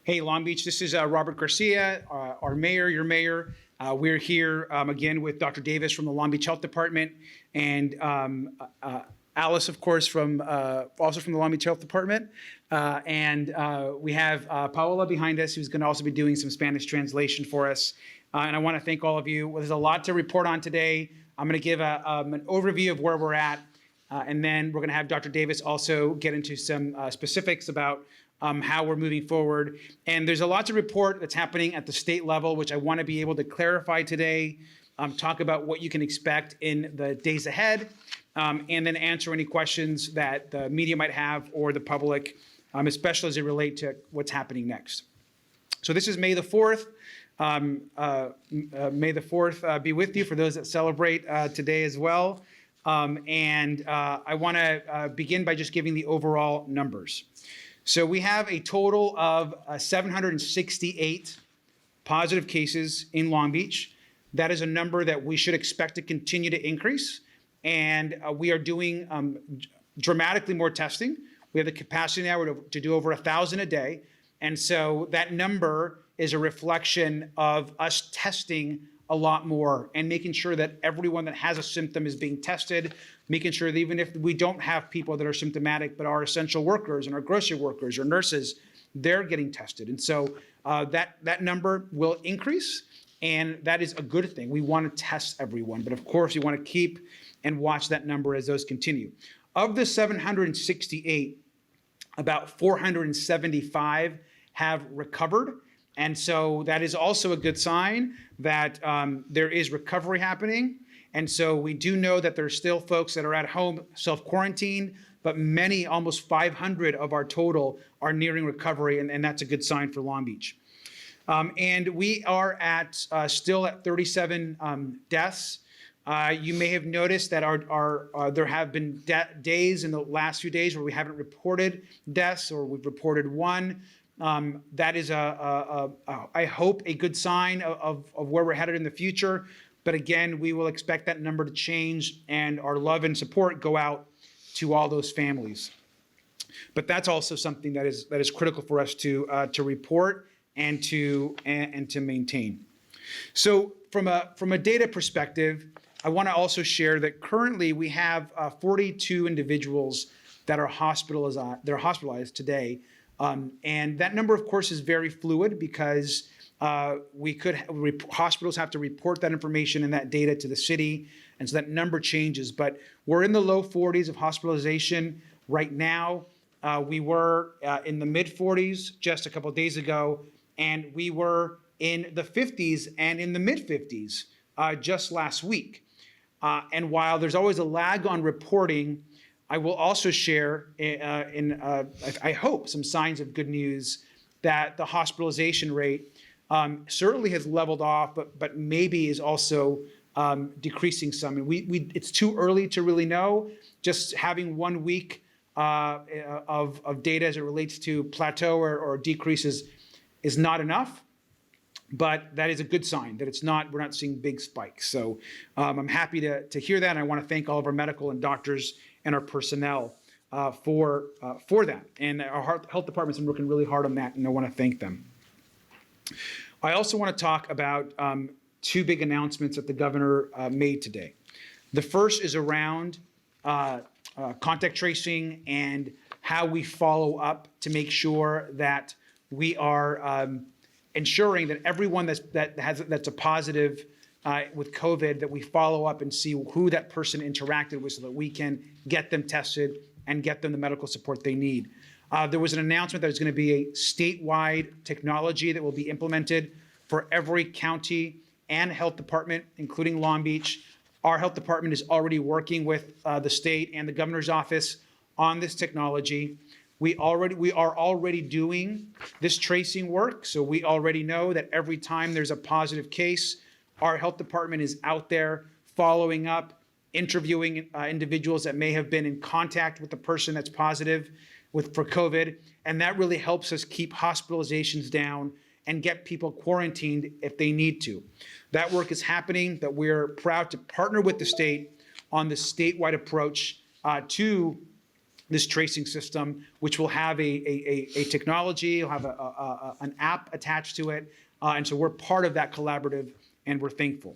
Hey, Long Beach, this is Robert Garcia, our mayor, your mayor. We're here again with Dr. Davis from the Long Beach Health Department and Alice, of course, also from the Long Beach Health Department. And we have Paola behind us, who's going to also be doing some Spanish translation for us. And I want to thank all of you. Well, there's a lot to report on today. I'm going to give an overview of where we're at. And then we're going to have Dr. Davis also get into some specifics about how we're moving forward. And there's a lot to report that's happening at the state level, which I want to be able to clarify today, talk about what you can expect in the days ahead, and then answer any questions that the media might have or the public, especially as it relates to what's happening next. So this is May the 4th. May the 4th be with you for those that celebrate today as well. And I want to begin by just giving the overall numbers. So we have a total of 768 positive cases in Long Beach. That is a number that we should expect to continue to increase. And we are doing dramatically more testing. We have the capacity now to do over 1,000 a day. And so that number is a reflection of us testing a lot more and making sure that everyone that has a symptom is being tested, making sure that even if we don't have people that are symptomatic but are essential workers and are grocery workers or nurses, they're getting tested. And so that number will increase, and that is a good thing. We want to test everyone, but of course we want to keep and watch that number as those continue. Of the 768, about 475 have recovered. And so that is also a good sign that there is recovery happening. And so we do know that there's still folks that are at home self-quarantined, but many, almost 500 of our total are nearing recovery, and that's a good sign for Long Beach. And we are still at 37 deaths. You may have noticed that there have been days in the last few days where we haven't reported deaths, or we've reported one. That is, I hope, a good sign of where we're headed in the future. But again, we will expect that number to change, and our love and support go out to all those families. But that's also something that is critical for us to report and to maintain. So from a data perspective, I want to also share that currently we have 42 individuals that are hospitalized today. And that number, of course, is very fluid because hospitals have to report that information and that data to the city, and so that number changes. But we're in the low 40s of hospitalization right now. We were in the mid 40s just a couple of days ago, and we were in the 50s and in the mid 50s just last week. And while there's always a lag on reporting, I will also share, I hope, some signs of good news that the hospitalization rate certainly has leveled off, but maybe is also decreasing some. And it's too early to really know. Just having 1 week of data as it relates to plateau or decreases is not enough. But that is a good sign that we're not seeing big spikes. So I'm happy to hear that. And I want to thank all of our medical and doctors and our personnel for that. And our health department's been working really hard on that, and I want to thank them. I also want to talk about two big announcements that the governor made today. The first is around contact tracing and how we follow up to make sure that we are ensuring that everyone that's a positive with COVID, that we follow up and see who that person interacted with so that we can get them tested and get them the medical support they need. There was an announcement that there's going to be a statewide technology that will be implemented for every county and health department, including Long Beach. Our health department is already working with the state and the governor's office on this technology. We are already doing this tracing work, so we already know that every time there's a positive case, our health department is out there following up, interviewing individuals that may have been in contact with the person that's positive for COVID, and that really helps us keep hospitalizations down and get people quarantined if they need to. That work is happening, that we're proud to partner with the state on the statewide approach to this tracing system, which will have a technology, will have an app attached to it. And so we're part of that collaborative, and we're thankful.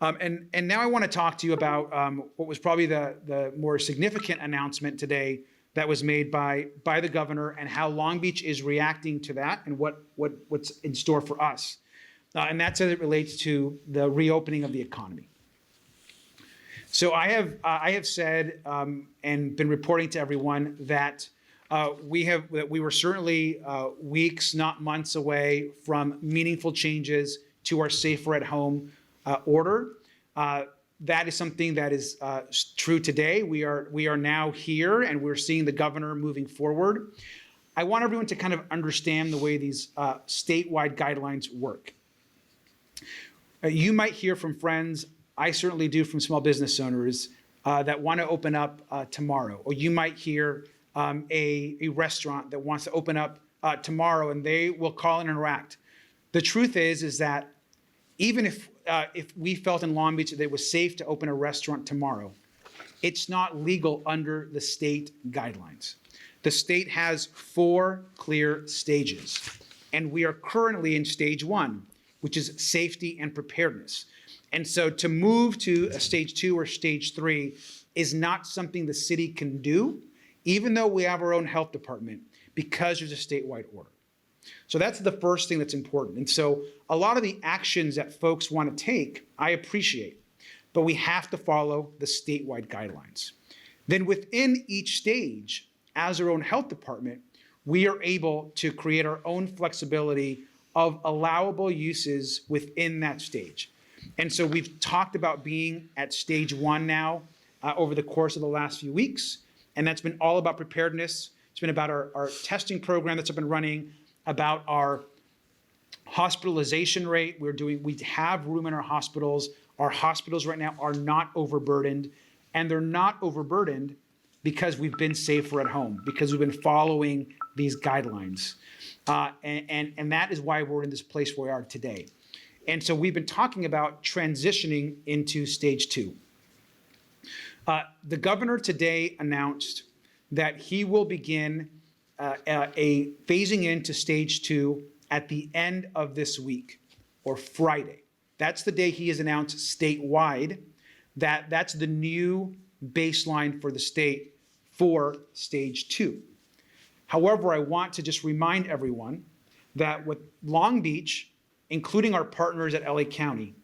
And now I want to talk to you about what was probably the more significant announcement today that was made by the governor, and how Long Beach is reacting to that, and what's in store for us. And that's as it relates to the reopening of the economy. So I have said and been reporting to everyone that we were certainly weeks, not months away from meaningful changes to our safer at home order. That is something that is true today. We are now here, and we're seeing the governor moving forward. I want everyone to kind of understand the way these statewide guidelines work. You might hear from friends, I certainly do, from small business owners that want to open up tomorrow. Or you might hear a restaurant that wants to open up tomorrow, and they will call and interact. The truth is that even if we felt in Long Beach that it was safe to open a restaurant tomorrow, it's not legal under the state guidelines. The state has 4 clear stages, and we are currently in stage 1, which is safety and preparedness. And so to move to a stage 2 or stage 3 is not something the city can do, even though we have our own health department, because there's a statewide order. So that's the first thing that's important. And so a lot of the actions that folks want to take, I appreciate, but we have to follow the statewide guidelines. Then within each stage, as our own health department, we are able to create our own flexibility of allowable uses within that stage. And so we've talked about being at stage 1 now over the course of the last few weeks, and that's been all about preparedness. It's been about our testing program that's up and running, about our hospitalization rate. We have room in our hospitals. Our hospitals right now are not overburdened, and they're not overburdened because we've been safer at home, because we've been following these guidelines. And that is why we're in this place where we are today. And so we've been talking about transitioning into stage 2. The governor today announced that he will begin a phasing into stage 2 at the end of this week, or Friday. That's the day he has announced statewide that that's the new baseline for the state for stage 2. However, I want to just remind everyone that with Long Beach, including our partners at LA County,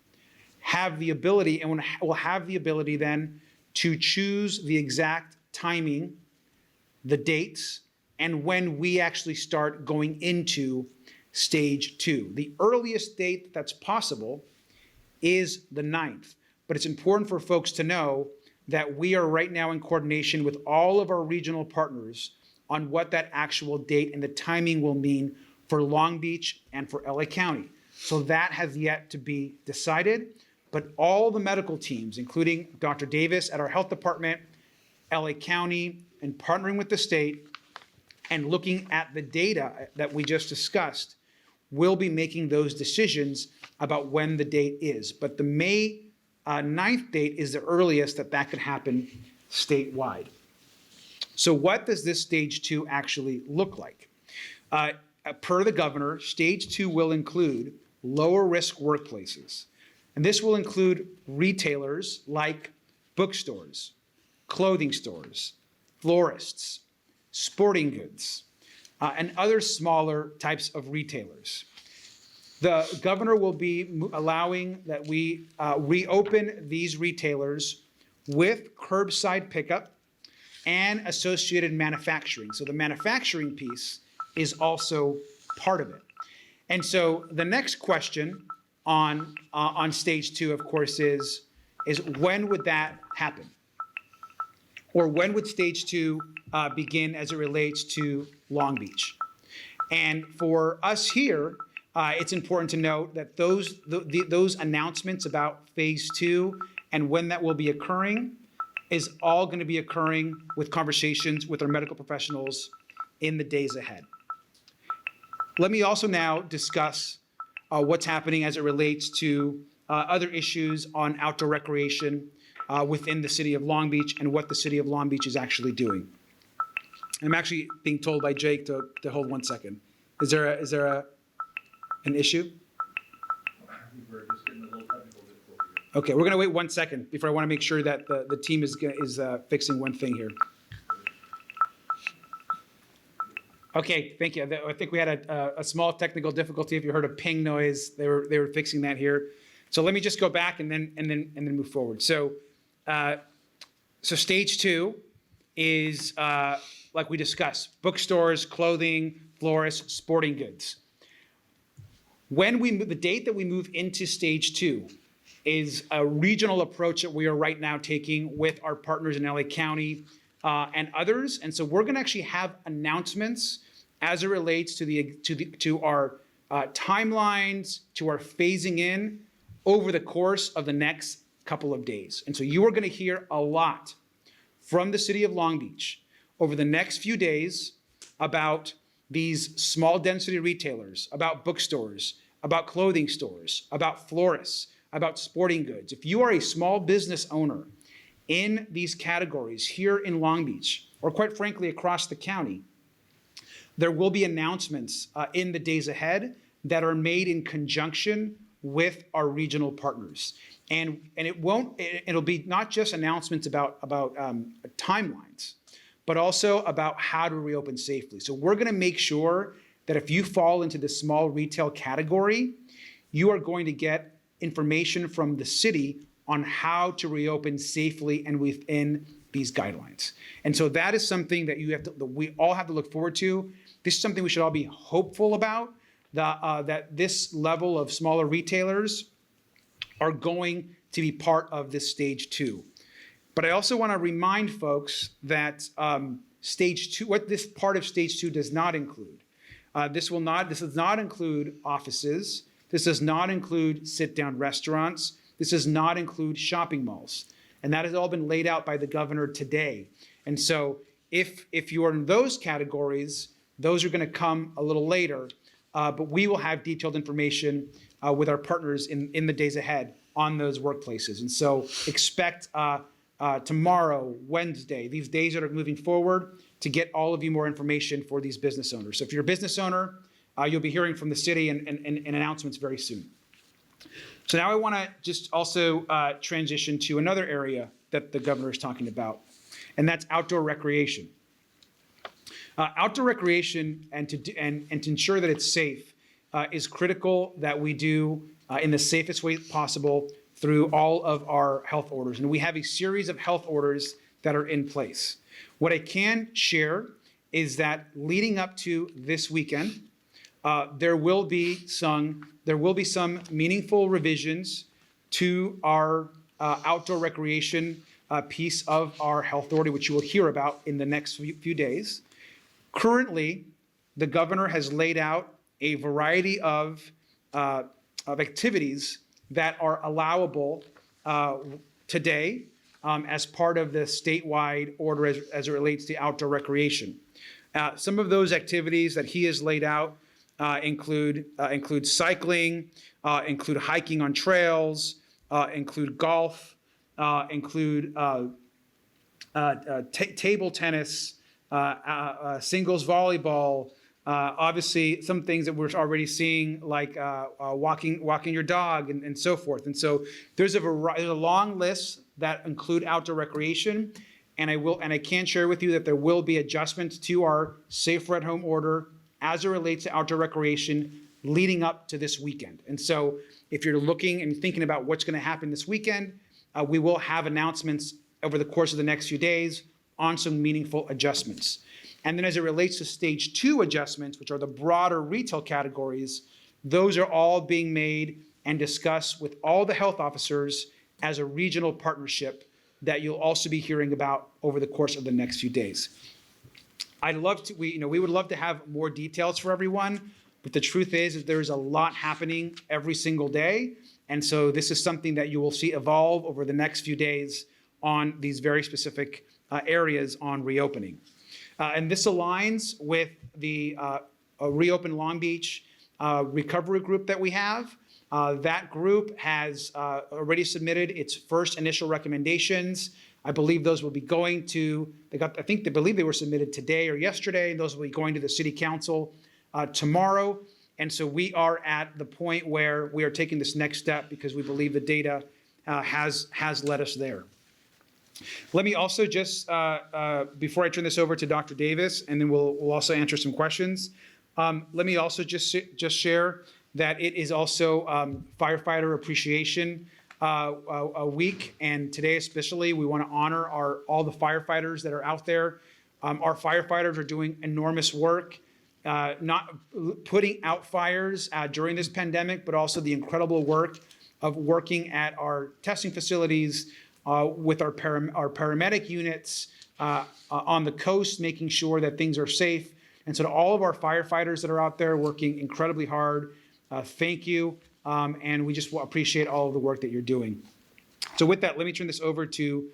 have the ability, and will have the ability then to choose the exact timing, the dates, and when we actually start going into stage 2. The earliest date that's possible is the 9th, but it's important for folks to know that we are right now in coordination with all of our regional partners on what that actual date and the timing will mean for Long Beach and for LA County. So that has yet to be decided, but all the medical teams, including Dr. Davis at our health department, LA County, and partnering with the state and looking at the data that we just discussed, will be making those decisions about when the date is. But the May 9th date is the earliest that could happen statewide. So what does this stage 2 actually look like? Per the governor, stage 2 will include lower risk workplaces. And this will include retailers like bookstores, clothing stores, florists, sporting goods, and other smaller types of retailers. The governor will be allowing that we reopen these retailers with curbside pickup and associated manufacturing. So the manufacturing piece is also part of it. And so the next question on stage 2, of course, is when would that happen? Or when would stage 2 begin as it relates to Long Beach? And for us here, it's important to note that those announcements about phase 2 and when that will be occurring is all going to be occurring with conversations with our medical professionals in the days ahead. Let me also now discuss what's happening as it relates to other issues on outdoor recreation within the city of Long Beach and what the city of Long Beach is actually doing. I'm actually being told by Jake to hold 1 second. Is there an issue? We're just getting a little technical difficulty. Okay, we're going to wait 1 second before I want to make sure that the team is fixing one thing here. Okay, thank you. I think we had a small technical difficulty. If you heard a ping noise, they were fixing that here. So let me just go back and then move forward. So stage 2 is like we discussed: bookstores, clothing, florists, sporting goods. The date that we move into stage 2 is a regional approach that we are right now taking with our partners in LA County and others. And so we're going to actually have announcements as it relates to our timelines, to our phasing in over the course of the next couple of days. And so you are going to hear a lot from the city of Long Beach over the next few days about these small density retailers, about bookstores, about clothing stores, about florists, about sporting goods. If you are a small business owner in these categories here in Long Beach, or quite frankly across the county, there will be announcements in the days ahead that are made in conjunction with our regional partners. And it'll be not just announcements about timelines, but also about how to reopen safely. So we're going to make sure that if you fall into the small retail category, you are going to get information from the city on how to reopen safely and within these guidelines. And so that is something that we all have to look forward to. This is something we should all be hopeful about, that this level of smaller retailers are going to be part of this stage 2. But I also want to remind folks that stage 2, what this part of stage 2 does not include. This does not include offices. This does not include sit-down restaurants. This does not include shopping malls. And that has all been laid out by the governor today. And so if you are in those categories, those are going to come a little later. But we will have detailed information with our partners in the days ahead on those workplaces. And so expect tomorrow, Wednesday, these days that are moving forward, to get all of you more information for these business owners. So if you're a business owner, you'll be hearing from the city and announcements very soon. So now I want to just also transition to another area that the governor is talking about, and that's outdoor recreation. Outdoor recreation and to ensure that it's safe is critical that we do in the safest way possible through all of our health orders. And we have a series of health orders that are in place. What I can share is that leading up to this weekend, there will be some meaningful revisions to our outdoor recreation piece of our health order, which you will hear about in the next few days. Currently, the governor has laid out a variety of activities that are allowable today as part of the statewide order as it relates to outdoor recreation. Some of those activities that he has laid out include cycling, include hiking on trails, include golf, include table tennis, singles volleyball, obviously some things that we're already seeing like walking your dog and so forth. And so there's a long list that include outdoor recreation, and I can share with you that there will be adjustments to our safer at home order as it relates to outdoor recreation leading up to this weekend. And so if you're looking and thinking about what's going to happen this weekend, we will have announcements over the course of the next few days on some meaningful adjustments. And then as it relates to stage 2 adjustments, which are the broader retail categories, those are all being made and discussed with all the health officers as a regional partnership that you'll also be hearing about over the course of the next few days. We would love to have more details for everyone, but the truth is there's a lot happening every single day. And so this is something that you will see evolve over the next few days on these very specific areas on reopening. And this aligns with the Reopen Long Beach recovery group that we have. That group has already submitted its first initial recommendations I believe those will be going to, they believe they were submitted today or yesterday, and those will be going to the city council tomorrow. And so we are at the point where we are taking this next step because we believe the data has led us there. Let me also just, before I turn this over to Dr. Davis, and then we'll also answer some questions, let me also just share that it is also Firefighter Appreciation Week, and today especially, we want to honor all the firefighters that are out there. Our firefighters are doing enormous work, not putting out fires during this pandemic, but also the incredible work of working at our testing facilities, with our paramedic units on the coast, making sure that things are safe. And so to all of our firefighters that are out there working incredibly hard, thank you. And we just appreciate all of the work that you're doing. So with that, let me turn this over to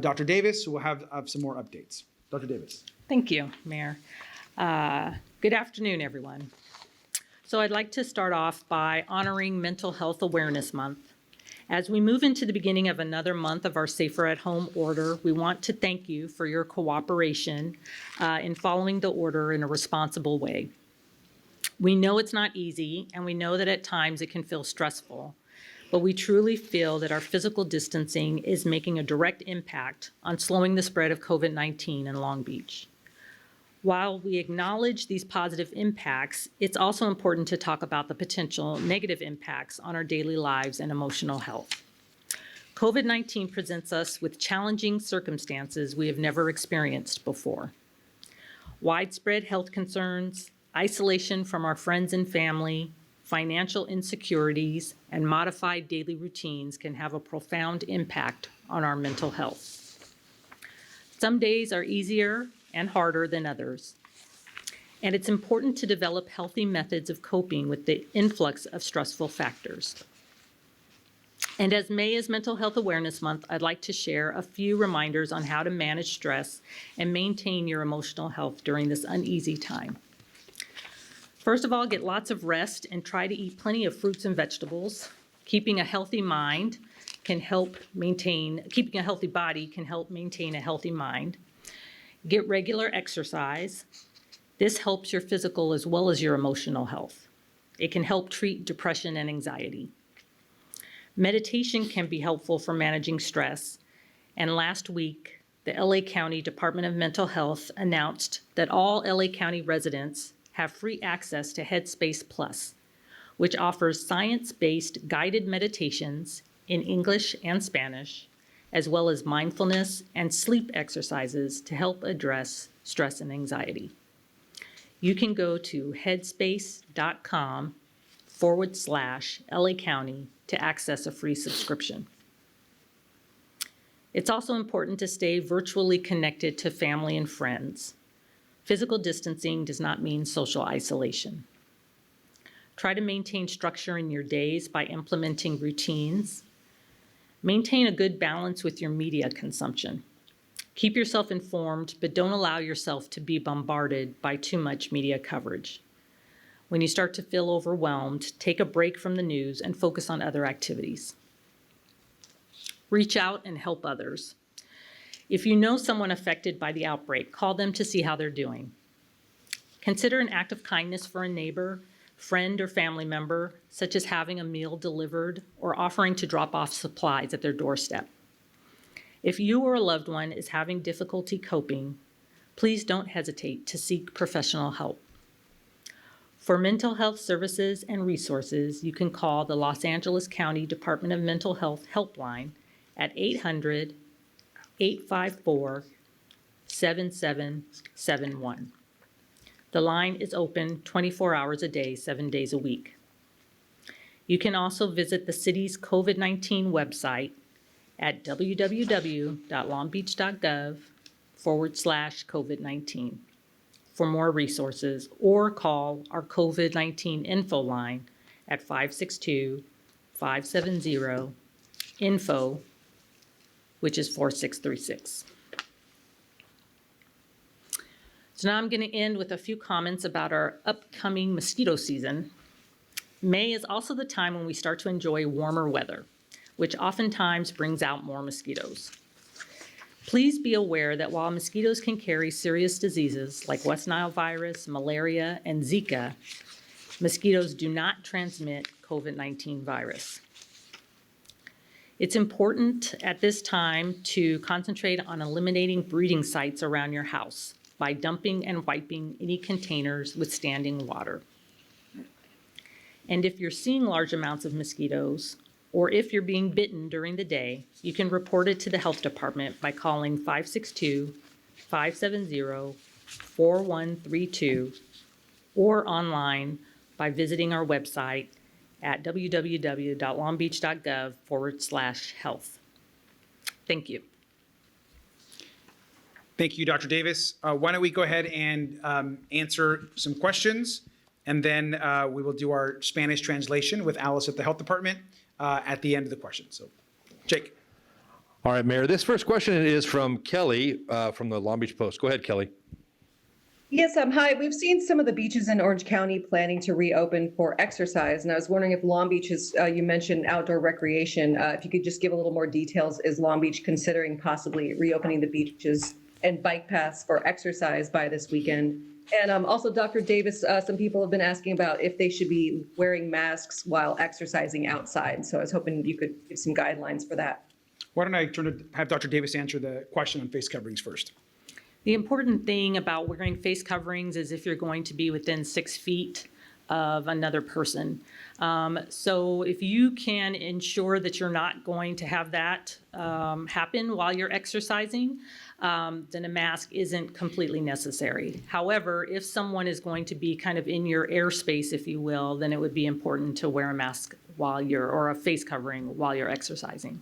Dr. Davis, who will have some more updates. Dr. Davis. Thank you, Mayor. Good afternoon, everyone. So I'd like to start off by honoring Mental Health Awareness Month. As we move into the beginning of another month of our Safer at Home order, we want to thank you for your cooperation in following the order in a responsible way. We know it's not easy, and we know that at times it can feel stressful, but we truly feel that our physical distancing is making a direct impact on slowing the spread of COVID-19 in Long Beach. While we acknowledge these positive impacts, it's also important to talk about the potential negative impacts on our daily lives and emotional health. COVID-19 presents us with challenging circumstances we have never experienced before. Widespread health concerns, isolation from our friends and family, financial insecurities, and modified daily routines can have a profound impact on our mental health. Some days are easier and harder than others. And it's important to develop healthy methods of coping with the influx of stressful factors. And as May is Mental Health Awareness Month, I'd like to share a few reminders on how to manage stress and maintain your emotional health during this uneasy time. First of all, get lots of rest and try to eat plenty of fruits and vegetables. Keeping a healthy body can help maintain a healthy mind. Get regular exercise. This helps your physical as well as your emotional health. It can help treat depression and anxiety. Meditation can be helpful for managing stress. And last week, the LA County Department of Mental Health announced that all LA County residents have free access to Headspace Plus, which offers science-based guided meditations in English and Spanish, as well as mindfulness and sleep exercises to help address stress and anxiety. You can go to headspace.com/LA County to access a free subscription. It's also important to stay virtually connected to family and friends. Physical distancing does not mean social isolation. Try to maintain structure in your days by implementing routines. Maintain a good balance with your media consumption. Keep yourself informed, but don't allow yourself to be bombarded by too much media coverage. When you start to feel overwhelmed, take a break from the news and focus on other activities. Reach out and help others. If you know someone affected by the outbreak, call them to see how they're doing. Consider an act of kindness for a neighbor, friend, or family member, such as having a meal delivered or offering to drop off supplies at their doorstep. If you or a loved one is having difficulty coping, please don't hesitate to seek professional help. For mental health services and resources, you can call the Los Angeles County Department of Mental Health helpline at 800-854-7771. The line is open 24 hours a day, 7 days a week. You can also visit the city's COVID-19 website at www.longbeach.gov/COVID-19 for more resources, or call our COVID-19 info line at 562-570-INFO, which is 4636. So now I'm going to end with a few comments about our upcoming mosquito season. May is also the time when we start to enjoy warmer weather, which oftentimes brings out more mosquitoes. Please be aware that while mosquitoes can carry serious diseases like West Nile virus, malaria, and Zika, mosquitoes do not transmit COVID-19 virus. It's important at this time to concentrate on eliminating breeding sites around your house by dumping and wiping any containers with standing water. And if you're seeing large amounts of mosquitoes, or if you're being bitten during the day, you can report it to the health department by calling 562-570-4132 or online by visiting our website at www.longbeach.gov/health. Thank you. Thank you, Dr. Davis. Why don't we go ahead and answer some questions, and then we will do our Spanish translation with Alice at the Health Department at the end of the question. So, Jake. All right, Mayor. This first question is from Kelly from the Long Beach Post. Go ahead, Kelly. Yes, hi. We've seen some of the beaches in Orange County planning to reopen for exercise, and I was wondering if Long Beach is, you mentioned outdoor recreation, if you could just give a little more details. Is Long Beach considering possibly reopening the beaches and bike paths for exercise by this weekend? And also, Dr. Davis, some people have been asking about if they should be wearing masks while exercising outside. So I was hoping you could give some guidelines for that. Why don't I have Dr. Davis answer the question on face coverings first? The important thing about wearing face coverings is if you're going to be within 6 feet of another person. So if you can ensure that you're not going to have that happen while you're exercising, then a mask isn't completely necessary. However, if someone is going to be kind of in your airspace, if you will, then it would be important to wear a mask or a face covering while you're exercising.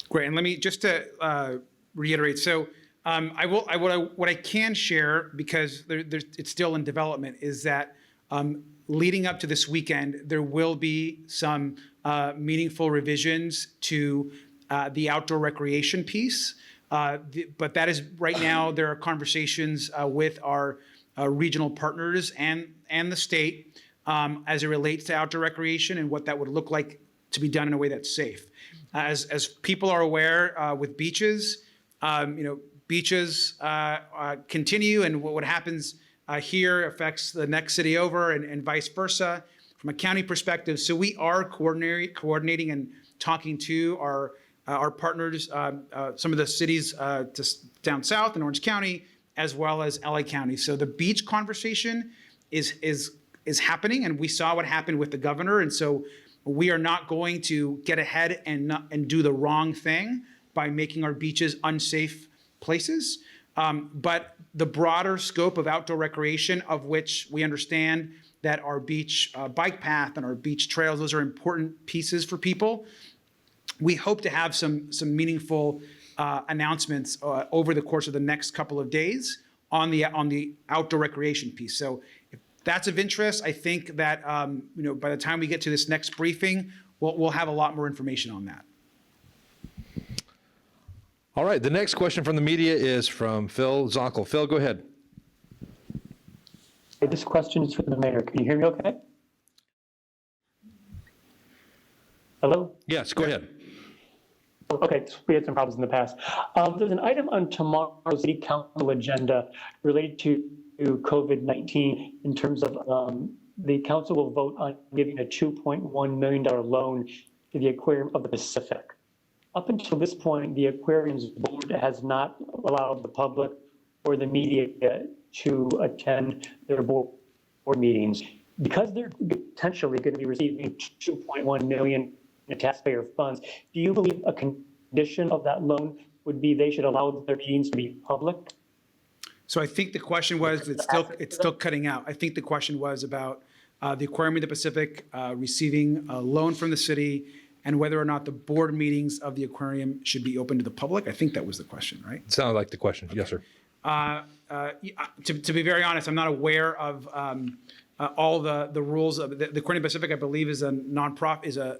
Great, and let me just to reiterate. So what I can share, because it's still in development, is that leading up to this weekend, there will be some meaningful revisions to the outdoor recreation piece. But that is right now, there are conversations with our regional partners and the state as it relates to outdoor recreation and what that would look like to be done in a way that's safe. As people are aware with beaches, beaches continue, and what happens here affects the next city over and vice versa from a county perspective. So we are coordinating and talking to our partners, some of the cities down south in Orange County, as well as LA County. So the beach conversation is happening, and we saw what happened with the governor. And so we are not going to get ahead and do the wrong thing by making our beaches unsafe places. But the broader scope of outdoor recreation, of which we understand that our beach bike path and our beach trails, those are important pieces for people. We hope to have some meaningful announcements over the course of the next couple of days on the outdoor recreation piece. So if that's of interest, I think that by the time we get to this next briefing, we'll have a lot more information on that. All right, the next question from the media is from Phil Zonkel. Phil, go ahead. Hey, this question is for the mayor. Can you hear me okay? Hello? Yes, go ahead. Okay, we had some problems in the past. There's an item on tomorrow's city council agenda related to COVID-19 in terms of the council will vote on giving a $2.1 million loan to the Aquarium of the Pacific. Up until this point, the aquarium's board has not allowed the public or the media to attend their board meetings. Because they're potentially going to be receiving $2.1 million in taxpayer funds, do you believe a condition of that loan would be they should allow their meetings to be public? So I think the question was, it's still cutting out. I think the question was about the Aquarium of the Pacific receiving a loan from the city and whether or not the board meetings of the aquarium should be open to the public. I think that was the question, right? It sounded like the question. Yes, sir. To be very honest, I'm not aware of all the rules of the Aquarium Pacific. I believe is a nonprofit, is a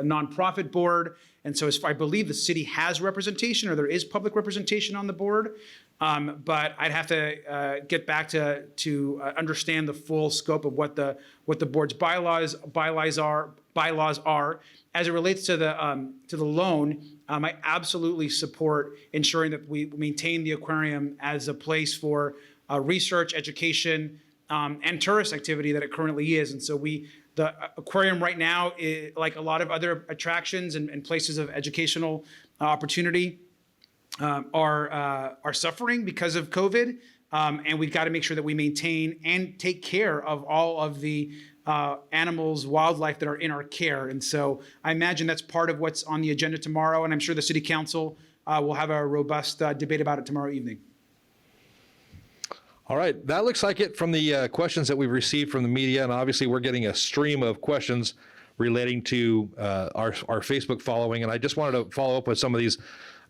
nonprofit board, and so I believe the city has representation, or there is public representation on the board. But I'd have to get back to understand the full scope of what the board's bylaws are, bylaws are. As it relates to the loan, I absolutely support ensuring that we maintain the aquarium as a place for research, education, and tourist activity that it currently is. And so the aquarium right now, like a lot of other attractions and places of educational opportunity, are suffering because of COVID. And we've got to make sure that we maintain and take care of all of the animals, wildlife that are in our care. And so I imagine that's part of what's on the agenda tomorrow. And I'm sure the City Council will have a robust debate about it tomorrow evening. All right, that looks like it from the questions that we've received from the media, and obviously we're getting a stream of questions relating to our Facebook following, and I just wanted to follow up with some of these.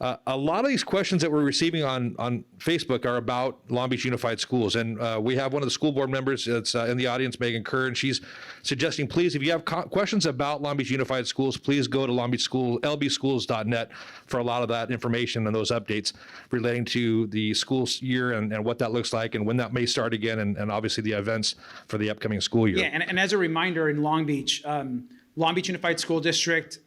A lot of these questions that we're receiving on Facebook are about Long Beach Unified Schools, and we have one of the school board members that's in the audience, Megan Kerr, and she's suggesting, please, if you have questions about Long Beach Unified Schools, please go to lbschools.net for a lot of that information and those updates relating to the school year and what that looks like and when that may start again, and obviously the events for the upcoming school year. Yeah, and as a reminder, in Long Beach Unified School District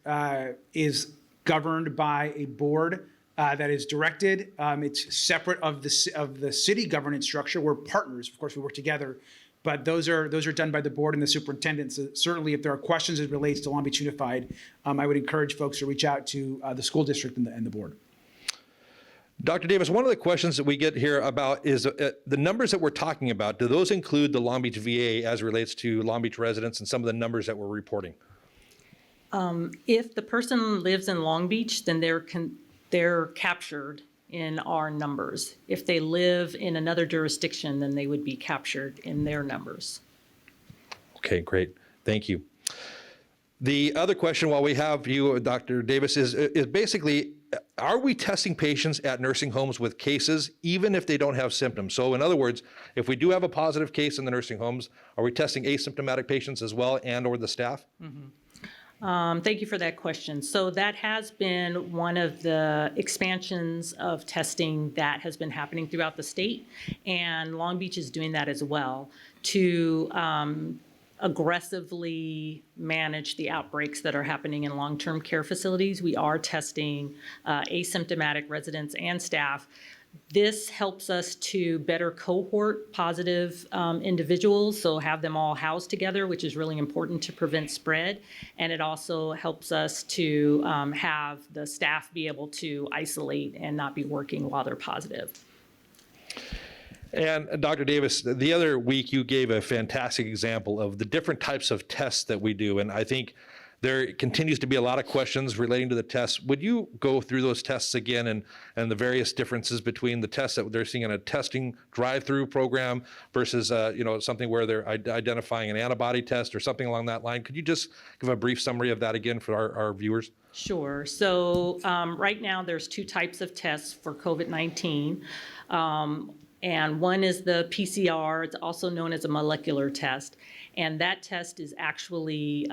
is governed by a board that is directed. It's separate of the city governance structure. We're partners, of course, we work together, but those are done by the board and the superintendent. So certainly, if there are questions as it relates to Long Beach Unified, I would encourage folks to reach out to the school district and the board. Dr. Davis, one of the questions that we get here about is the numbers that we're talking about. Do those include the Long Beach VA as it relates to Long Beach residents and some of the numbers that we're reporting? If the person lives in Long Beach, then they're captured in our numbers. If they live in another jurisdiction, then they would be captured in their numbers. Okay, great. Thank you. The other question while we have you, Dr. Davis, is basically, are we testing patients at nursing homes with cases, even if they don't have symptoms? So in other words, if we do have a positive case in the nursing homes, are we testing asymptomatic patients as well and or the staff? Mm-hmm. Thank you for that question. So that has been one of the expansions of testing that has been happening throughout the state, and Long Beach is doing that as well to aggressively manage the outbreaks that are happening in long-term care facilities. We are testing asymptomatic residents and staff. This helps us to better cohort positive individuals, so have them all housed together, which is really important to prevent spread. And it also helps us to have the staff be able to isolate and not be working while they're positive. And Dr. Davis, the other week you gave a fantastic example of the different types of tests that we do. And I think there continues to be a lot of questions relating to the tests. Would you go through those tests again and the various differences between the tests that they're seeing in a testing drive-through program versus something where they're identifying an antibody test or something along that line? Could you just give a brief summary of that again for our viewers? Sure. So right now there's two types of tests for COVID-19. And one is the PCR. It's also known as a molecular test. And that test is actually,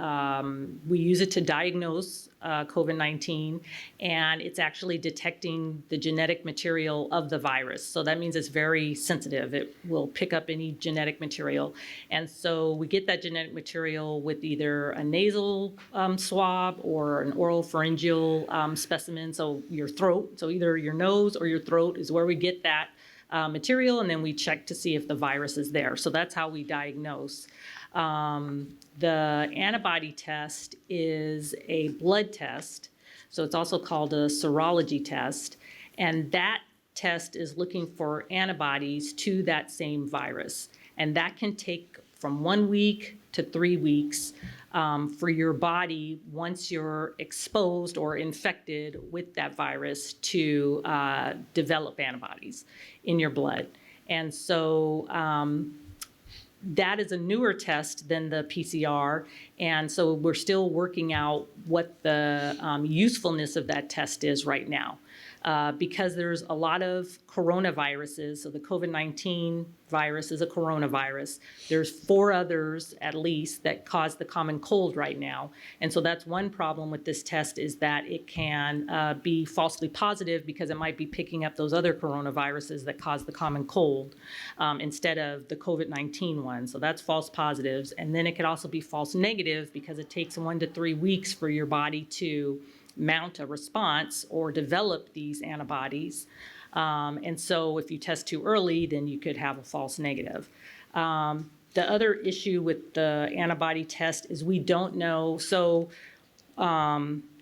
we use it to diagnose COVID-19, and it's actually detecting the genetic material of the virus. So that means it's very sensitive. It will pick up any genetic material. And so we get that genetic material with either a nasal swab or an oral pharyngeal specimen, so your throat. So either your nose or your throat is where we get that material, and then we check to see if the virus is there. So that's how we diagnose. The antibody test is a blood test, so it's also called a serology test, and that test is looking for antibodies to that same virus. And that can take from 1 week to 3 weeks for your body, once you're exposed or infected with that virus, to develop antibodies in your blood. And so that is a newer test than the PCR, and so we're still working out what the usefulness of that test is right now. because there's a lot of coronaviruses. So the COVID-19 virus is a coronavirus. There's 4 others at least that cause the common cold right now. And so that's one problem with this test, is that it can be falsely positive because it might be picking up those other coronaviruses that cause the common cold instead of the COVID-19 one. So that's false positives. And then it could also be false negative because it takes 1 to 3 weeks for your body to mount a response or develop these antibodies. And so if you test too early, then you could have a false negative. The other issue with the antibody test is we don't know. So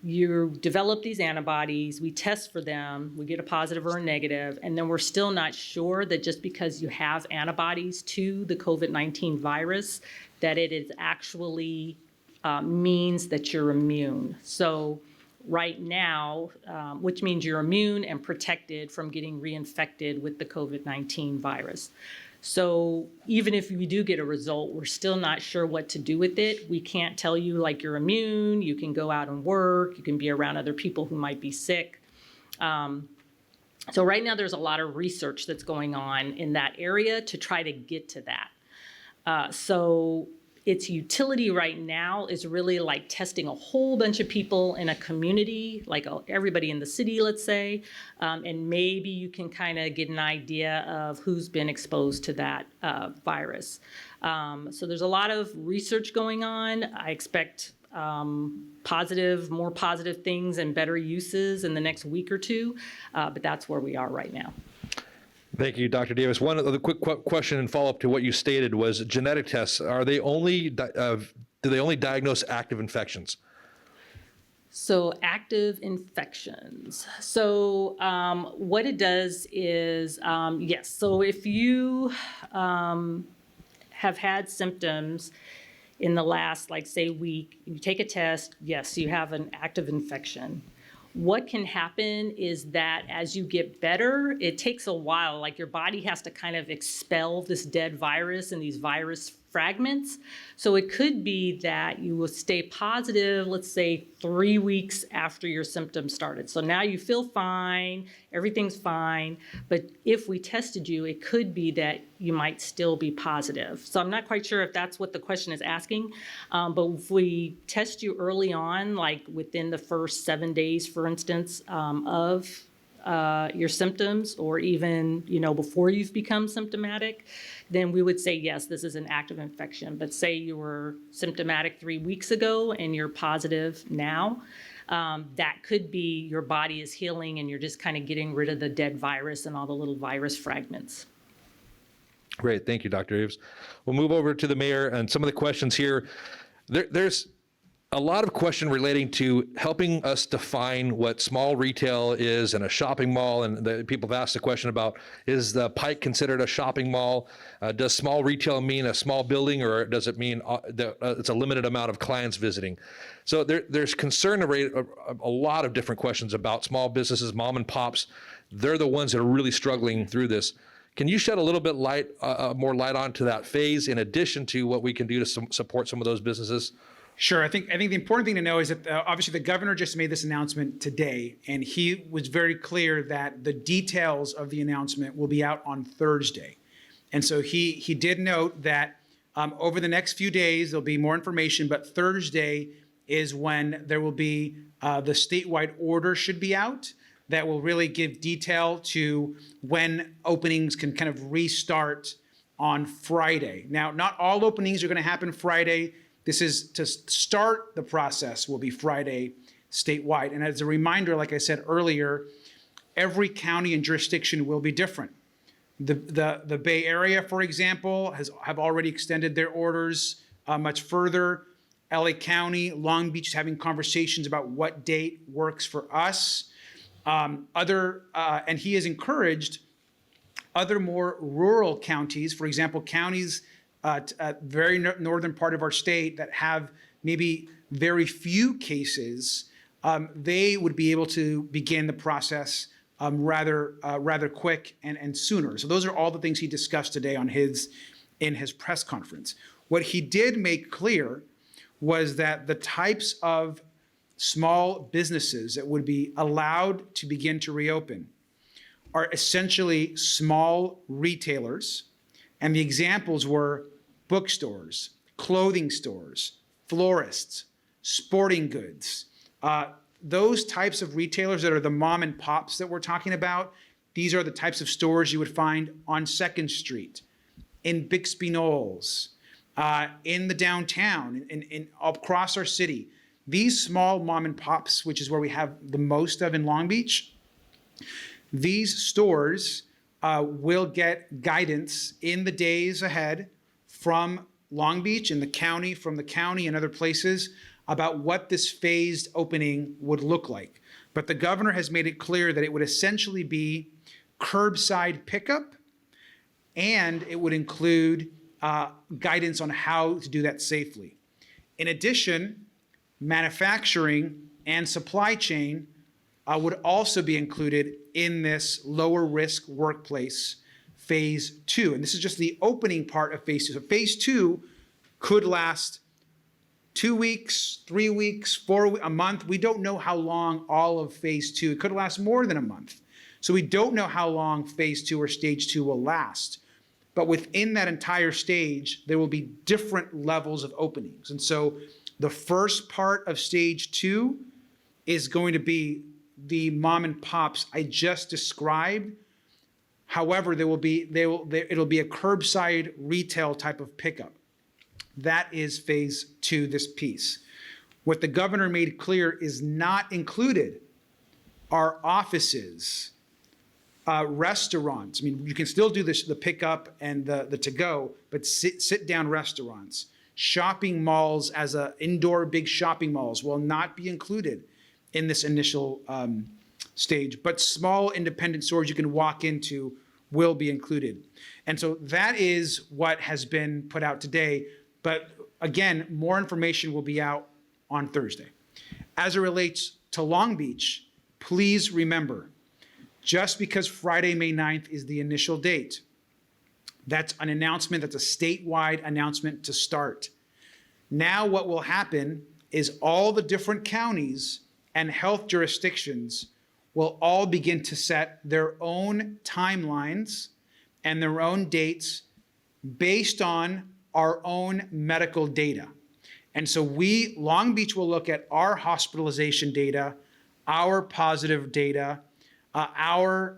you develop these antibodies, we test for them, we get a positive or a negative, and then we're still not sure that just because you have antibodies to the COVID-19 virus, that it is actually means that you're immune. So right now, which means you're immune and protected from getting reinfected with the COVID-19 virus. So even if we do get a result, we're still not sure what to do with it. We can't tell you like you're immune, you can go out and work, you can be around other people who might be sick. So right now there's a lot of research that's going on in that area to try to get to that. So its utility right now is really like testing a whole bunch of people in a community, like everybody in the city, let's say, and maybe you can kind of get an idea of who's been exposed to that virus. So there's a lot of research going on. I expect more positive things and better uses in the next week or two, but that's where we are right now. Thank you, Dr. Davis. One other quick question and follow-up to what you stated was genetic tests. Are they only, do they only diagnose active infections? So active infections. So what it does is, yes, so if you have had symptoms in the last, like say, week, you take a test, yes, you have an active infection. What can happen is that as you get better, it takes a while, like your body has to kind of expel this dead virus and these virus fragments. So it could be that you will stay positive, let's say 3 weeks after your symptoms started. So now you feel fine, everything's fine, but if we tested you, it could be that you might still be positive. So I'm not quite sure if that's what the question is asking, but if we test you early on, like within the first 7 days, for instance, of your symptoms, or even, before you've become symptomatic, then we would say, yes, this is an active infection. But say you were symptomatic 3 weeks ago and you're positive now, that could be your body is healing and you're just kind of getting rid of the dead virus and all the little virus fragments. Great. Thank you, Dr. Davis. We'll move over to the mayor and some of the questions here. There's a lot of question relating to helping us define what small retail is in a shopping mall. And people have asked the question about, is the Pike considered a shopping mall? Does small retail mean a small building, or does it mean it's a limited amount of clients visiting? So there's concern a lot of different questions about small businesses, mom and pops. They're the ones that are really struggling through this. Can you shed a little bit more light onto that phase, in addition to what we can do to support some of those businesses? Sure. I think the important thing to know is that obviously the governor just made this announcement today, and he was very clear that the details of the announcement will be out on Thursday. And so he did note that over the next few days there'll be more information, but Thursday is when there will be the statewide order should be out that will really give detail to when openings can kind of restart on Friday. Now, not all openings are going to happen Friday. This is to start the process will be Friday statewide. And as a reminder, like I said earlier, every county and jurisdiction will be different. The Bay Area, for example, have already extended their orders much further. LA County, Long Beach is having conversations about what date works for us. And he has encouraged other more rural counties, for example, counties very northern part of our state that have maybe very few cases, they would be able to begin the process rather quick and sooner. So those are all the things he discussed today in his press conference. What he did make clear was that the types of small businesses that would be allowed to begin to reopen are essentially small retailers. And the examples were bookstores, clothing stores, florists, sporting goods, those types of retailers that are the mom and pops that we're talking about. These are the types of stores you would find on 2nd Street, in Bixby Knolls, in the downtown, in across our city. These small mom and pops, which is where we have the most of in Long Beach, these stores will get guidance in the days ahead from Long Beach and the county, from the county and other places about what this phased opening would look like. But the governor has made it clear that it would essentially be curbside pickup, and it would include guidance on how to do that safely. In addition, manufacturing and supply chain would also be included in this lower risk workplace phase 2. And this is just the opening part of phase 2. So phase 2 could last 2 weeks, 3 weeks, 4 a month. We don't know how long all of phase 2. It could last more than a month. So we don't know how long phase 2 or stage 2 will last. But within that entire stage, there will be different levels of openings. And so the first part of stage 2 is going to be the mom and pops I just described. However, it'll be a curbside retail type of pickup. That is phase 2, this piece. What the governor made clear is not included are offices, restaurants. I mean, you can still do this, the pickup and the to-go, but sit-down restaurants. Shopping malls as indoor big shopping malls will not be included in this initial stage, but small independent stores you can walk into will be included. And so that is what has been put out today. But again, more information will be out on Thursday. As it relates to Long Beach, please remember, just because Friday, May 9th is the initial date, that's an announcement, that's a statewide announcement to start. Now what will happen is all the different counties and health jurisdictions will all begin to set their own timelines and their own dates based on our own medical data. And so Long Beach will look at our hospitalization data, our positive data, all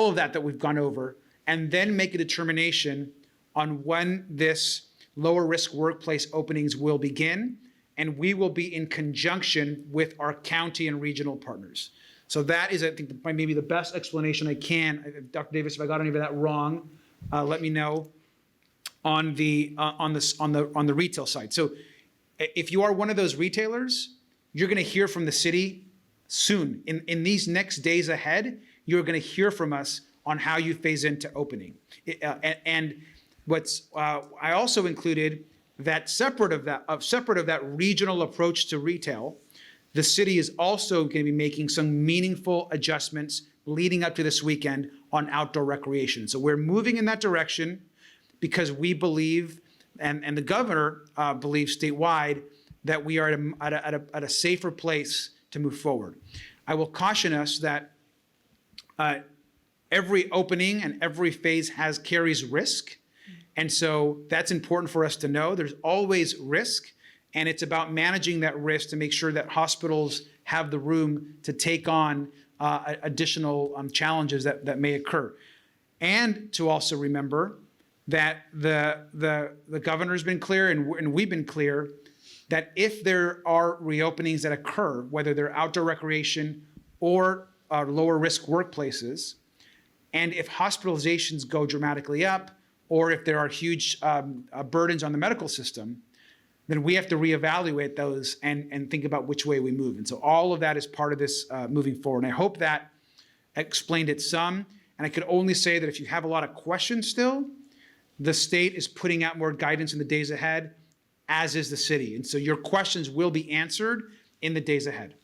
of that we've gone over, and then make a determination on when this lower risk workplace openings will begin. And we will be in conjunction with our county and regional partners. So that is, I think, maybe the best explanation I can. Dr. Davis, if I got any of that wrong, let me know on the retail side. So if you are one of those retailers, you're going to hear from the city soon. In these next days ahead, you're going to hear from us on how you phase into opening. And what's I also included that separate of that regional approach to retail, the city is also going to be making some meaningful adjustments leading up to this weekend on outdoor recreation. So we're moving in that direction because we believe, and the governor believes statewide, that we are at a safer place to move forward. I will caution us that every opening and every phase carries risk. And so that's important for us to know. There's always risk, and it's about managing that risk to make sure that hospitals have the room to take on additional challenges that may occur. And to also remember that the governor's been clear, and we've been clear, that if there are reopenings that occur, whether they're outdoor recreation or lower risk workplaces, and if hospitalizations go dramatically up, or if there are huge burdens on the medical system, then we have to reevaluate those and think about which way we move. And so all of that is part of this moving forward. And I hope that explained it some. And I could only say that if you have a lot of questions still, the state is putting out more guidance in the days ahead, as is the city. And so your questions will be answered in the days ahead.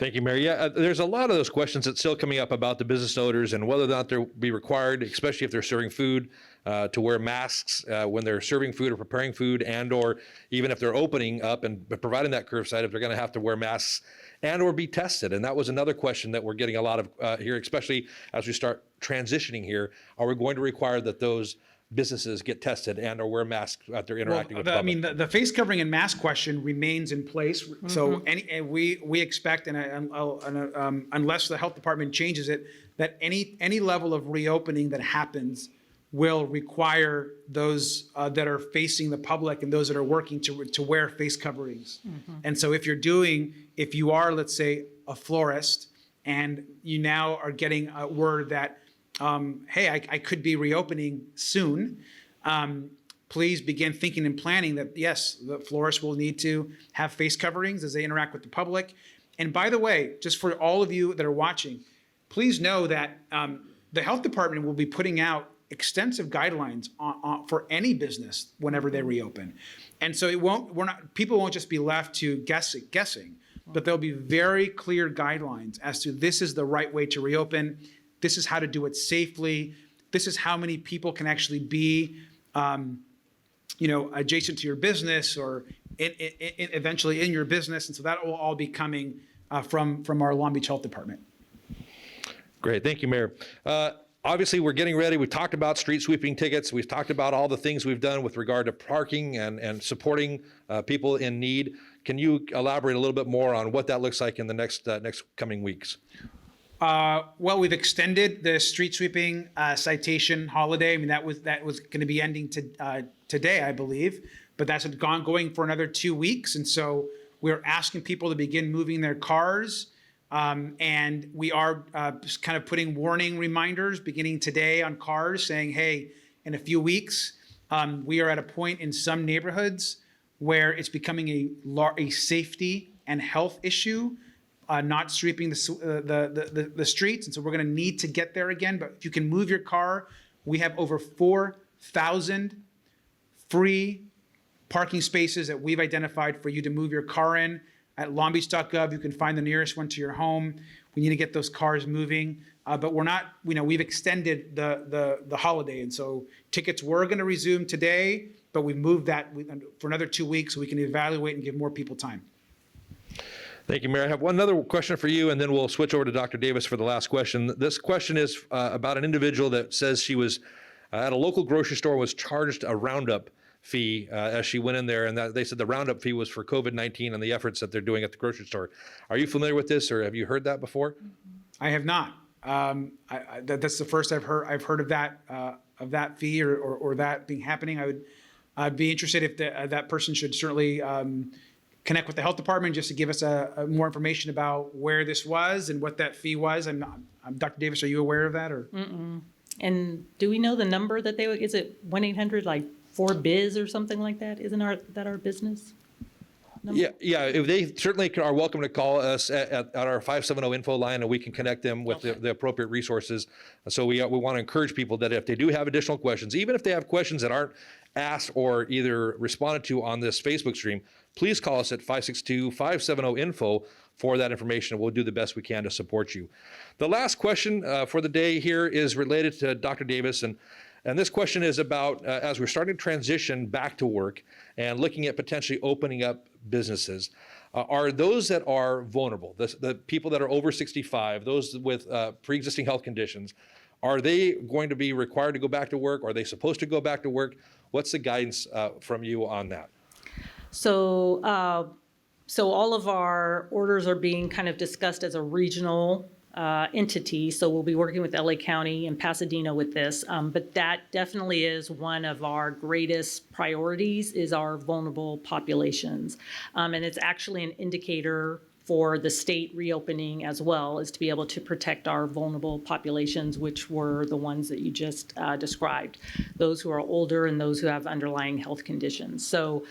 Thank you, Mayor. Yeah, there's a lot of those questions that's still coming up about the business owners and whether or not they'll be required, especially if they're serving food, to wear masks when they're serving food or preparing food, and or even if they're opening up and providing that curbside, if they're going to have to wear masks and or be tested. And that was another question that we're getting a lot of here, especially as we start transitioning here. Are we going to require that those businesses get tested and or wear masks as they're interacting with the public? I mean, the face covering and mask question remains in place. So we expect, unless the health department changes it, that any level of reopening that happens will require those that are facing the public and those that are working to wear face coverings. And so if you are, let's say, a florist, and you now are getting a word that hey, I could be reopening soon, please begin thinking and planning that, yes, the florists will need to have face coverings as they interact with the public. And by the way, just for all of you that are watching, please know that the health department will be putting out extensive guidelines for any business whenever they reopen. And so people won't just be left to guessing, but there'll be very clear guidelines as to this is the right way to reopen. This is how to do it safely. This is how many people can actually be, adjacent to your business or eventually in your business. And so that will all be coming from our Long Beach Health Department. Great, thank you, Mayor. Obviously, we're getting ready. We talked about street sweeping tickets. We've talked about all the things we've done with regard to parking and supporting people in need. Can you elaborate a little bit more on what that looks like in the next coming weeks? Well, we've extended the street sweeping citation holiday. I mean, that was going to be ending today, I believe, but that's going for another 2 weeks. And so we're asking people to begin moving their cars. And we are kind of putting warning reminders beginning today on cars saying, hey, in a few weeks, we are at a point in some neighborhoods where it's becoming a safety and health issue, not sweeping the streets. And so we're going to need to get there again. But if you can move your car, we have over 4,000 free parking spaces that we've identified for you to move your car in. At longbeach.gov, you can find the nearest one to your home. We need to get those cars moving, but we're not. We've extended the holiday, and so tickets were going to resume today, but we moved that for another 2 weeks so we can evaluate and give more people time. Thank you, Mayor. I have one other question for you, and then we'll switch over to Dr. Davis for the last question. This question is about an individual that says she was at a local grocery store, was charged a roundup fee as she went in there, and that they said the roundup fee was for COVID-19 and the efforts that they're doing at the grocery store. Are you familiar with this, or have you heard that before? I have not. That's the first I've heard of that fee or that being happening. I'd be interested if that person should certainly connect with the health department just to give us more information about where this was and what that fee was. Dr. Davis, are you aware of that? Or? And do we know the number that is it 1-800 like 4biz or something like that? Isn't that our business number? Yeah. If they certainly are welcome to call us at our 570 info line, and we can connect them with the appropriate resources. So we want to encourage people that if they do have additional questions, even if they have questions that aren't asked or either responded to on this Facebook stream, please call us at 562-570-INFO for that information. We'll do the best we can to support you. The last question for the day here is related to Dr. Davis, and this question is about as we're starting to transition back to work and looking at potentially opening up businesses, are those that are vulnerable, the people that are over 65, those with pre-existing health conditions, are they going to be required to go back to work? Are they supposed to go back to work? What's the guidance from you on that? So all of our orders are being kind of discussed as a regional entity. So we'll be working with LA County and Pasadena with this. But that definitely is one of our greatest priorities, is our vulnerable populations. And it's actually an indicator for the state reopening as well, is to be able to protect our vulnerable populations, which were the ones that you just described, those who are older and those who have underlying health conditions. So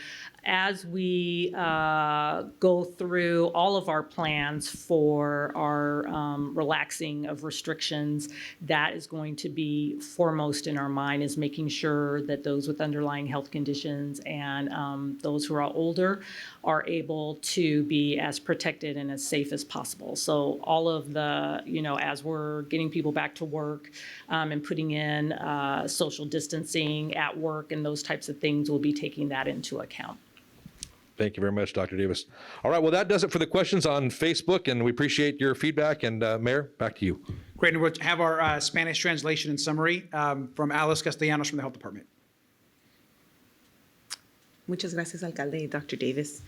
as we go through all of our plans for our relaxing of restrictions, that is going to be foremost in our mind, is making sure that those with underlying health conditions and those who are older are able to be as protected protected and as safe as possible. So all of the, as we're getting people back to work and putting in social distancing at work and those types of things, we'll be taking that into account. Thank you very much, Dr. Davis. All right, well, that does it for the questions on Facebook, and we appreciate your feedback. And Mayor, back to you. Great, and we'll have our Spanish translation and summary from Alice Castellanos from the Health Department. Muchas gracias, alcalde y Dr. Davis.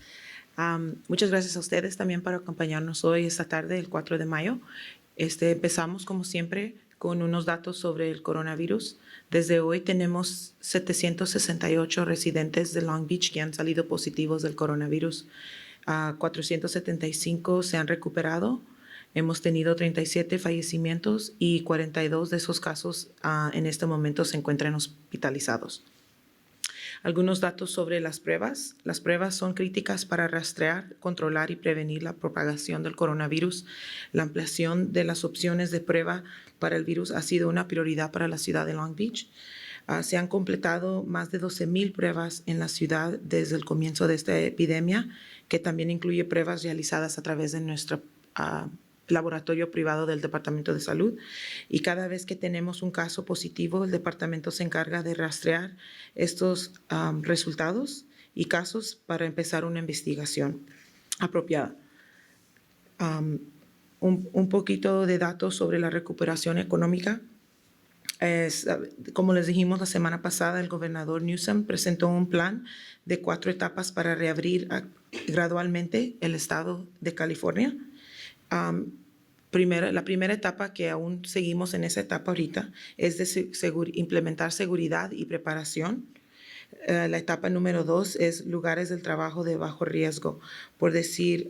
Muchas gracias a ustedes también por acompañarnos hoy, esta tarde, el 4 de mayo. Empezamos, como siempre, con unos datos sobre el coronavirus. Desde hoy tenemos 768 residentes de Long Beach que han salido positivos del coronavirus. 475 se han recuperado. Hemos tenido 37 fallecimientos y 42 de esos casos en este momento se encuentran hospitalizados. Algunos datos sobre las pruebas. Las pruebas son críticas para rastrear, controlar y prevenir la propagación del coronavirus. La ampliación de las opciones de prueba para el virus ha sido una prioridad para la ciudad de Long Beach. Se han completado más de 12,000 pruebas en la ciudad desde el comienzo de esta epidemia, que también incluye pruebas realizadas a través de nuestro laboratorio privado del Departamento de Salud. Y cada vez que tenemos un caso positivo, el departamento se encarga de rastrear estos resultados y casos para empezar una investigación apropiada. Un poquito de datos sobre la recuperación económica. Como les dijimos la semana pasada, el gobernador Newsom presentó un plan de 4 etapas para reabrir gradualmente el estado de California. La primera etapa, que aún seguimos en esa etapa ahorita, es de implementar seguridad y preparación. La etapa número 2 es lugares del trabajo de bajo riesgo. Por decir,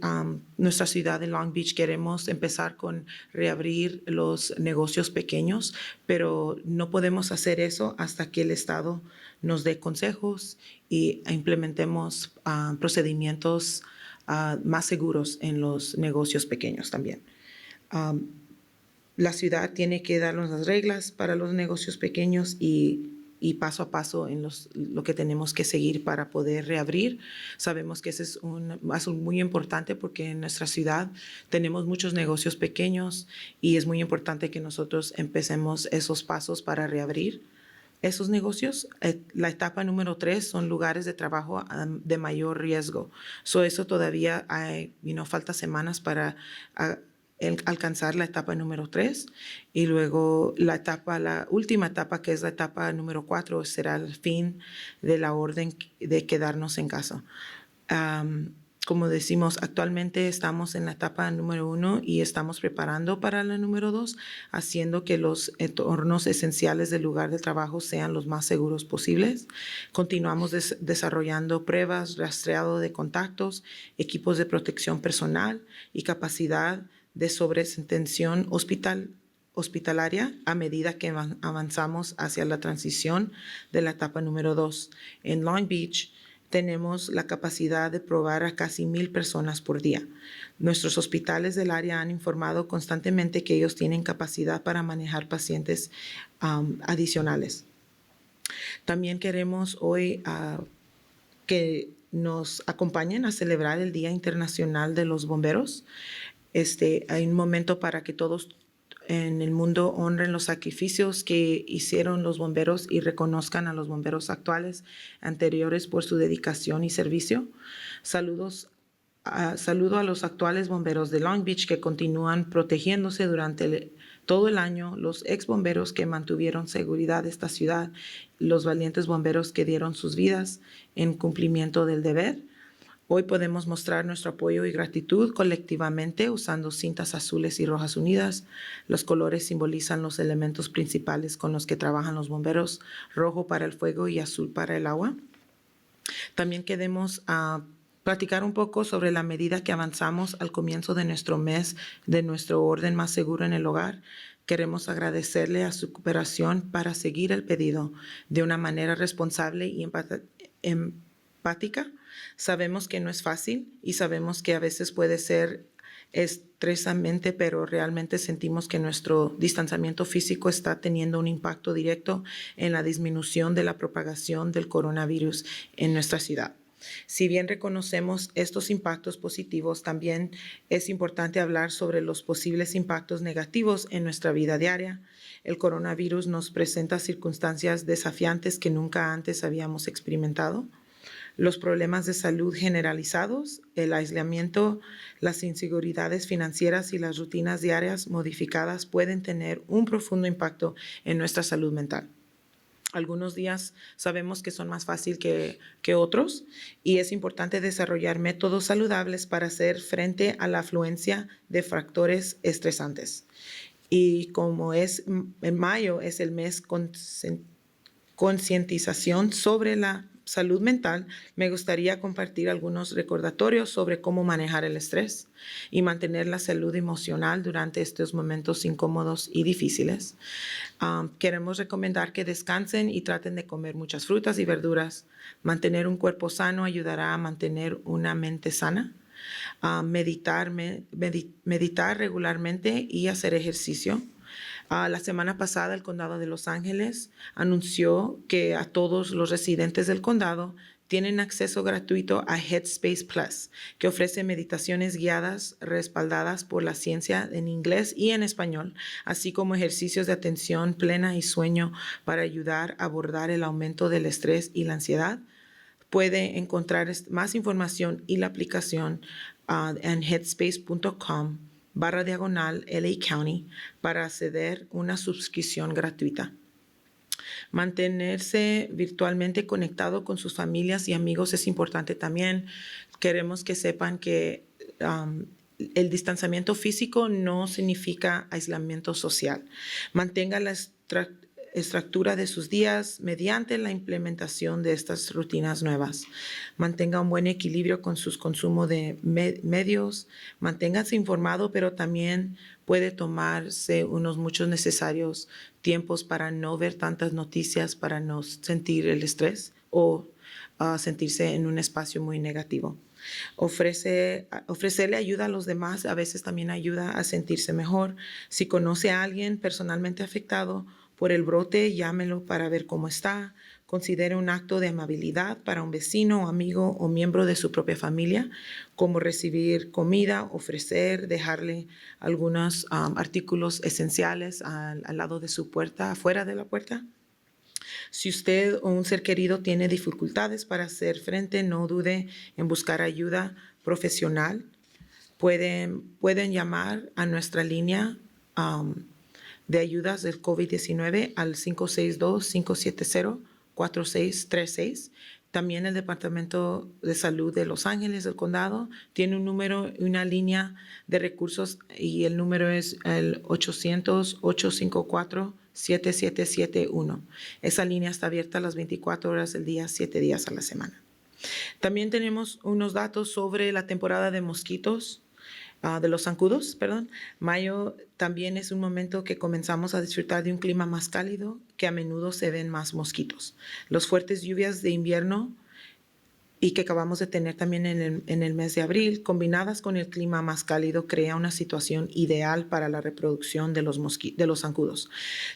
nuestra ciudad de Long Beach queremos empezar con reabrir los negocios pequeños, pero no podemos hacer eso hasta que el Estado nos dé consejos y implementemos procedimientos más seguros en los negocios pequeños también. La ciudad tiene que darnos las reglas para los negocios pequeños y paso a paso en lo que tenemos que seguir para poder reabrir. Sabemos que ese es un paso muy importante porque en nuestra ciudad tenemos muchos negocios pequeños y es muy importante que nosotros empecemos esos pasos para reabrir esos negocios. La etapa número 3 son lugares de trabajo de mayor riesgo. Eso todavía hay, falta semanas para alcanzar la etapa número 3 y luego la última etapa, que es la etapa número 4, será el fin de la orden de quedarnos en casa. Como decimos, actualmente estamos en la etapa número 1 y estamos preparando para la número 2, haciendo que los entornos esenciales del lugar de trabajo sean los más seguros posibles. Continuamos desarrollando pruebas, rastreado de contactos, equipos de protección personal y capacidad de sobreatención hospitalaria a medida que avanzamos hacia la transición de la etapa número 2. En Long Beach tenemos la capacidad de probar a casi 1,000 personas por día. Nuestros hospitales del área han informado constantemente que ellos tienen capacidad para manejar pacientes adicionales. También queremos hoy que nos acompañen a celebrar el Día Internacional de los Bomberos. Hay un momento para que todos en el mundo honren los sacrificios que hicieron los bomberos y reconozcan a los bomberos actuales, anteriores, por su dedicación y servicio. Saludo a los actuales bomberos de Long Beach que continúan protegiéndose durante todo el año, los ex bomberos que mantuvieron seguridad de esta ciudad, los valientes bomberos que dieron sus vidas en cumplimiento del deber. Hoy podemos mostrar nuestro apoyo y gratitud colectivamente usando cintas azules y rojas unidas. Los colores simbolizan los elementos principales con los que trabajan los bomberos, rojo para el fuego y azul para el agua. También queremos platicar un poco sobre la medida que avanzamos al comienzo de nuestro mes de nuestro orden más seguro en el hogar. Queremos agradecerle a su cooperación para seguir el pedido de una manera responsable y empática. Sabemos que no es fácil y sabemos que a veces puede ser estresante, pero realmente sentimos que nuestro distanciamiento físico está teniendo un impacto directo en la disminución de la propagación del coronavirus en nuestra ciudad. Si bien reconocemos estos impactos positivos, también es importante hablar sobre los posibles impactos negativos en nuestra vida diaria. El coronavirus nos presenta circunstancias desafiantes que nunca antes habíamos experimentado. Los problemas de salud generalizados, el aislamiento, las inseguridades financieras y las rutinas diarias modificadas pueden tener un profundo impacto en nuestra salud mental. Algunos días sabemos que son más fáciles que otros y es importante desarrollar métodos saludables para hacer frente a la afluencia de factores estresantes. Y como en mayo es el mes concientización sobre la salud mental, me gustaría compartir algunos recordatorios sobre cómo manejar el estrés y mantener la salud emocional durante estos momentos incómodos y difíciles. Queremos recomendar que descansen y traten de comer muchas frutas y verduras. Mantener un cuerpo sano ayudará a mantener una mente sana. Meditar regularmente y hacer ejercicio. La semana pasada, el Condado de Los Ángeles anunció que a todos los residentes del condado tienen acceso gratuito a Headspace Plus, que ofrece meditaciones guiadas respaldadas por la ciencia en inglés y en español, así como ejercicios de atención plena y sueño para ayudar a abordar el aumento del estrés y la ansiedad. Puede encontrar más información y la aplicación en headspace.com/LA County para acceder a una suscripción gratuita. Mantenerse virtualmente conectado con sus familias y amigos es importante también. Queremos que sepan que el distanciamiento físico no significa aislamiento social. Mantenga la estructura de sus días mediante la implementación de estas rutinas nuevas. Mantenga un buen equilibrio con sus consumos de medios. Manténgase informado, pero también puede tomarse muchos necesarios tiempos para no ver tantas noticias, para no sentir el estrés o sentirse en un espacio muy negativo. Ofrecerle ayuda a los demás a veces también ayuda a sentirse mejor. Si conoce a alguien personalmente afectado por el brote, llámelo para ver cómo está. Considere un acto de amabilidad para un vecino, amigo o miembro de su propia familia, como recibir comida, ofrecer, dejarle algunos artículos esenciales al lado de su puerta, afuera de la puerta. Si usted o un ser querido tiene dificultades para hacer frente, no dude en buscar ayuda profesional. Pueden llamar a nuestra línea de ayudas del COVID-19 al 562-570-4636. También el Departamento de Salud de Los Ángeles, del condado, tiene un número, una línea de recursos y el número es el 800-854-7771. Esa línea está abierta las 24 horas del día, 7 días a la semana. También tenemos unos datos sobre la temporada de mosquitos. De los zancudos, perdón. Mayo también es un momento que comenzamos a disfrutar de un clima más cálido, que a menudo se ven más mosquitos. Las fuertes lluvias de invierno y que acabamos de tener también en el mes de abril, combinadas con el clima más cálido, crea una situación ideal para la reproducción de los zancudos.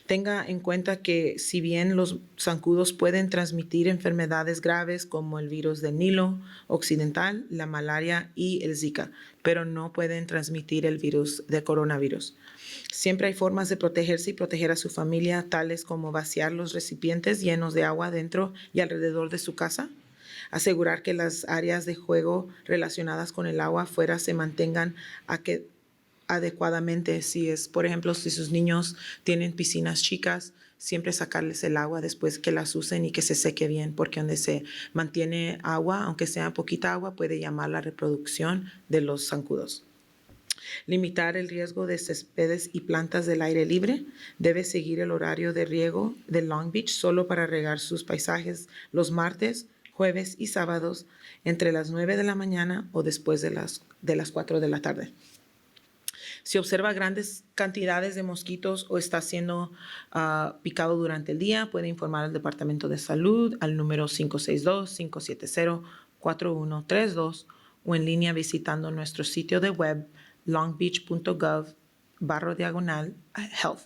Tenga en cuenta que si bien los zancudos pueden transmitir enfermedades graves como el virus del Nilo occidental, la malaria y el Zika, pero no pueden transmitir el virus de coronavirus. Siempre hay formas de protegerse y proteger a su familia, tales como vaciar los recipientes llenos de agua dentro y alrededor de su casa, asegurar que las áreas de juego relacionadas con el agua afuera se mantengan adecuadamente. Por ejemplo, si sus niños tienen piscinas chicas, siempre sacarles el agua después que las usen y que se seque bien, porque donde se mantiene agua, aunque sea poquita agua, puede llamar la reproducción de los zancudos. Limitar el riesgo de céspedes y plantas del aire libre. Debe seguir el horario de riego de Long Beach solo para regar sus paisajes los martes, jueves y sábados entre las 9 de la mañana o después de las 4 de la tarde. Si observa grandes cantidades de mosquitos o está siendo picado durante el día, puede informar al Departamento de Salud al número 562-570-4132 o en línea visitando nuestro sitio de web longbeach.gov/health.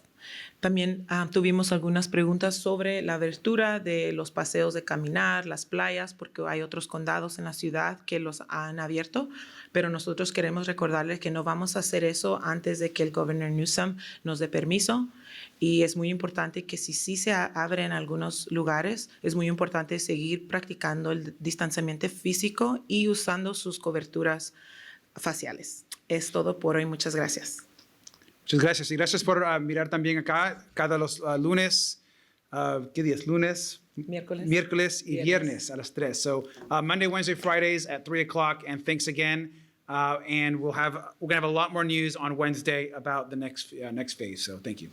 También tuvimos algunas preguntas sobre la abertura de los paseos de caminar, las playas, porque hay otros condados en la ciudad que los han abierto, pero nosotros queremos recordarles que no vamos a hacer eso antes de que el Governor Newsom nos dé permiso. Y es muy importante que si sí se abre en algunos lugares, es muy importante seguir practicando el distanciamiento físico y usando sus coberturas faciales. Es todo por hoy. Muchas gracias. Muchas gracias. Y gracias por mirar también acá cada los lunes, ¿qué días? Lunes, miércoles y viernes a las 3. So Monday, Wednesday, Fridays at 3 o'clock. And thanks again. And we're gonna have a lot more news on Wednesday about the next phase. So thank you.